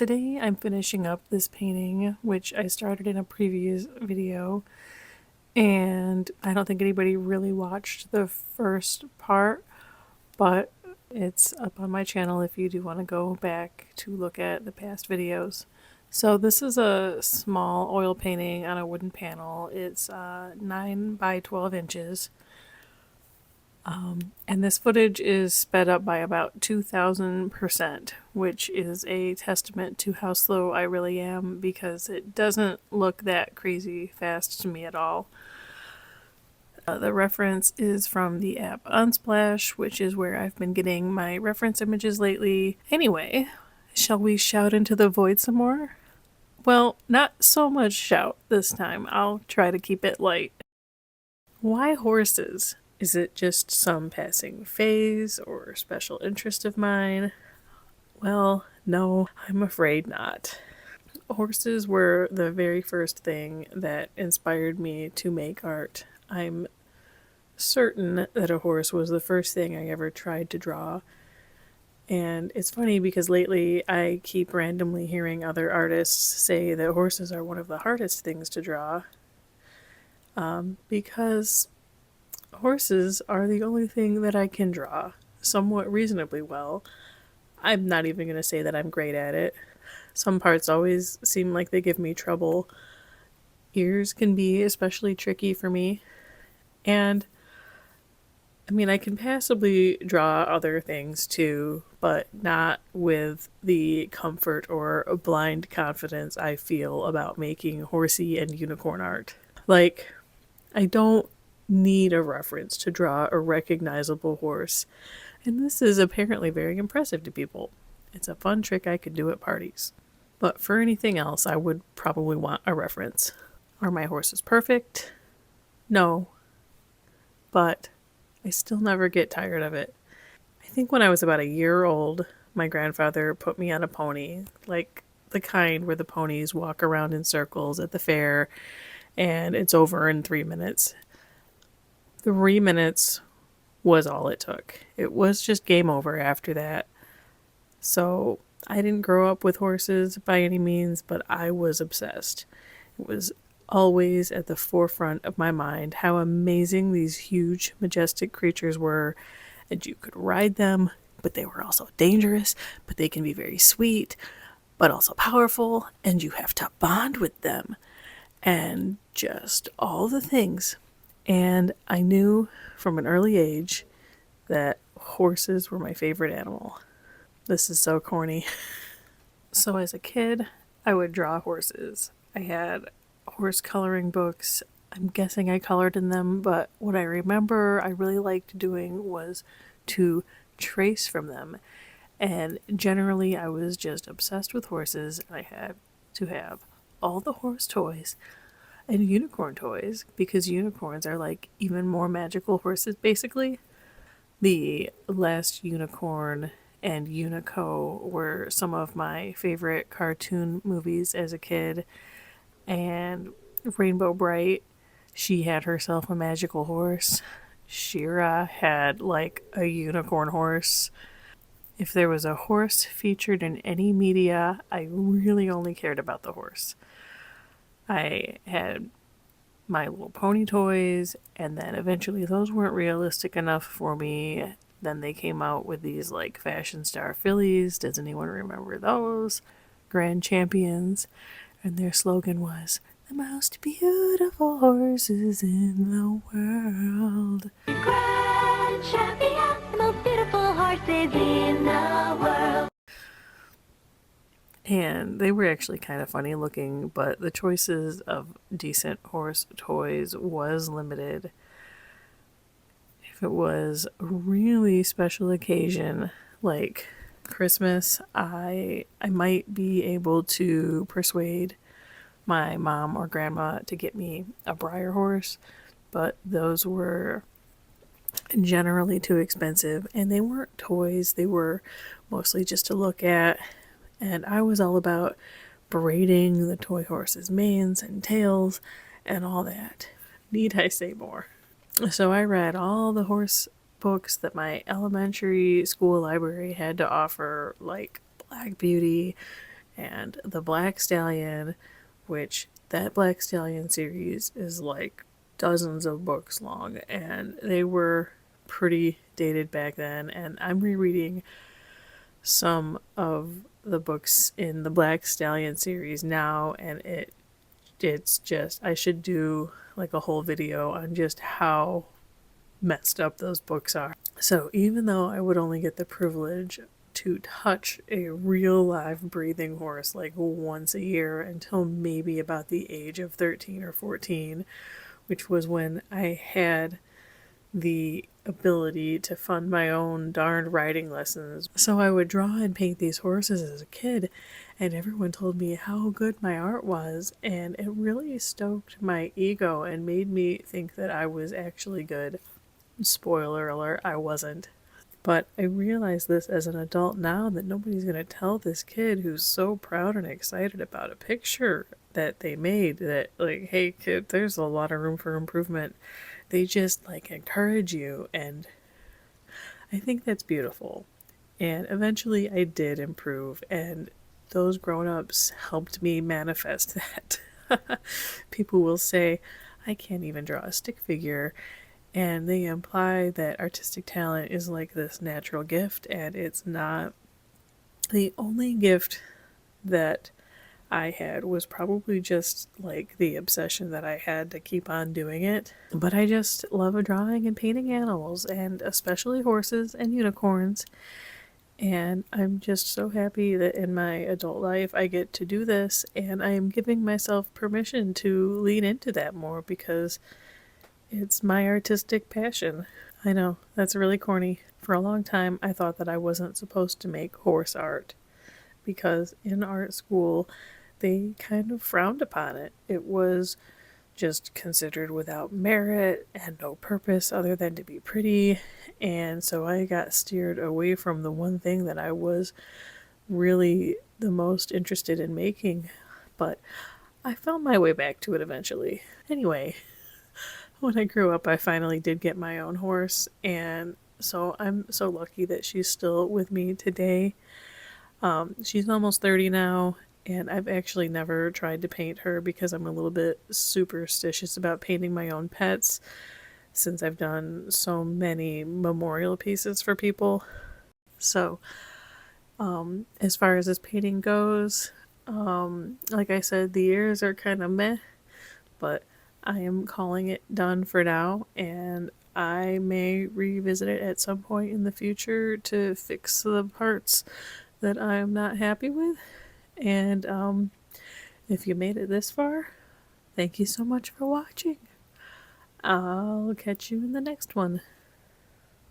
Today I'm finishing up this painting, which I started in a previous video, and I don't think anybody really watched the first part, but it's up on my channel if you do want to go back to look at the past videos. So this is a small oil painting on a wooden panel. It's 9 by 12 inches. And this footage is sped up by about 2,000%, which is a testament to how slow I really am because it doesn't look that crazy fast to me at all. The reference is from the app Unsplash, which is where I've been getting my reference images lately. Anyway, shall we shout into the void some more? Well, not so much shout this time. I'll try to keep it light. Why horses? Is it just some passing phase or special interest of mine? Well, no, I'm afraid not. Horses were the very first thing that inspired me to make art. I'm certain that a horse was the first thing I ever tried to draw. And it's funny because lately I keep randomly hearing other artists say that horses are one of the hardest things to draw. Because horses are the only thing that I can draw somewhat reasonably well. I'm not even going to say that I'm great at it. Some parts always seem like they give me trouble. Ears can be especially tricky for me. And I mean, I can passably draw other things too, but not with the comfort or blind confidence I feel about making horsey and unicorn art. Like, I don't need a reference to draw a recognizable horse, and this is apparently very impressive to people. It's a fun trick I could do at parties. But for anything else, I would probably want a reference. Are my horses perfect? No. But I still never get tired of it. I think when I was about a year old, my grandfather put me on a pony, like the kind where the ponies walk around in circles at the fair and it's over in 3 minutes. 3 minutes was all it took. It was just game over after that. So I didn't grow up with horses by any means, but I was obsessed. It was always at the forefront of my mind how amazing these huge, majestic creatures were, and you could ride them, but they were also dangerous, but they can be very sweet, but also powerful, and you have to bond with them, and just all the things. And I knew from an early age that horses were my favorite animal. This is so corny. So as a kid, I would draw horses. I had horse coloring books. I'm guessing I colored in them, but what I remember I really liked doing was to trace from them. And generally, I was just obsessed with horses, and I had to have all the horse toys and unicorn toys because unicorns are like even more magical horses, basically. The Last Unicorn and Unico were some of my favorite cartoon movies as a kid, and Rainbow Bright, she had herself a magical horse. Shira had like a unicorn horse. If there was a horse featured in any media, I really only cared about the horse. I had My Little Pony toys, and then eventually those weren't realistic enough for me. Then they came out with these like Fashion Star fillies. Does anyone remember those? Grand Champions. And their slogan was, "The most beautiful horses in the world." Grand Champion, the most beautiful horses in the world. And they were actually kind of funny looking, but the choices of decent horse toys was limited. If it was a really special occasion, like Christmas, I might be able to persuade my mom or grandma to get me a Breyer horse, but those were generally too expensive, and they weren't toys, they were mostly just to look at. And I was all about braiding the toy horses' manes and tails and all that. Need I say more? So I read all the horse books that my elementary school library had to offer, like Black Beauty, and the Black Stallion, which that Black Stallion series is like dozens of books long, and they were pretty dated back then. And I'm rereading some of the books in the Black Stallion series now, and it's just, I should do like a whole video on just how messed up those books are. So even though I would only get the privilege to touch a real live breathing horse like once a year until maybe about the age of 13 or 14, which was when I had the ability to fund my own darned riding lessons. So I would draw and paint these horses as a kid, and everyone told me how good my art was, and it really stoked my ego and made me think that I was actually good. Spoiler alert, I wasn't. But I realize this as an adult now, that nobody's going to tell this kid who's so proud and excited about a picture that they made that, like, hey kid, there's a lot of room for improvement. They just like encourage you, and I think that's beautiful. And eventually I did improve, and those grown-ups helped me manifest that. People will say, I can't even draw a stick figure, and they imply that artistic talent is like this natural gift, and it's not. The only gift that I had was probably just like the obsession that I had to keep on doing it. But I just love drawing and painting animals, and especially horses and unicorns. And I'm just so happy that in my adult life I get to do this, and I am giving myself permission to lean into that more because it's my artistic passion. I know, that's really corny. For a long time, I thought that I wasn't supposed to make horse art because in art school, they kind of frowned upon it. It was just considered without merit and no purpose other than to be pretty. And so I got steered away from the one thing that I was really the most interested in making. But I found my way back to it eventually. Anyway, when I grew up, I finally did get my own horse, and so I'm so lucky that she's still with me today. She's almost 30 now, and I've actually never tried to paint her because I'm a little bit superstitious about painting my own pets since I've done so many memorial pieces for people. So, as far as this painting goes, like I said, the ears are kind of meh, but I am calling it done for now, and I may revisit it at some point in the future to fix the parts that I'm not happy with. And if you made it this far, thank you so much for watching. I'll catch you in the next one.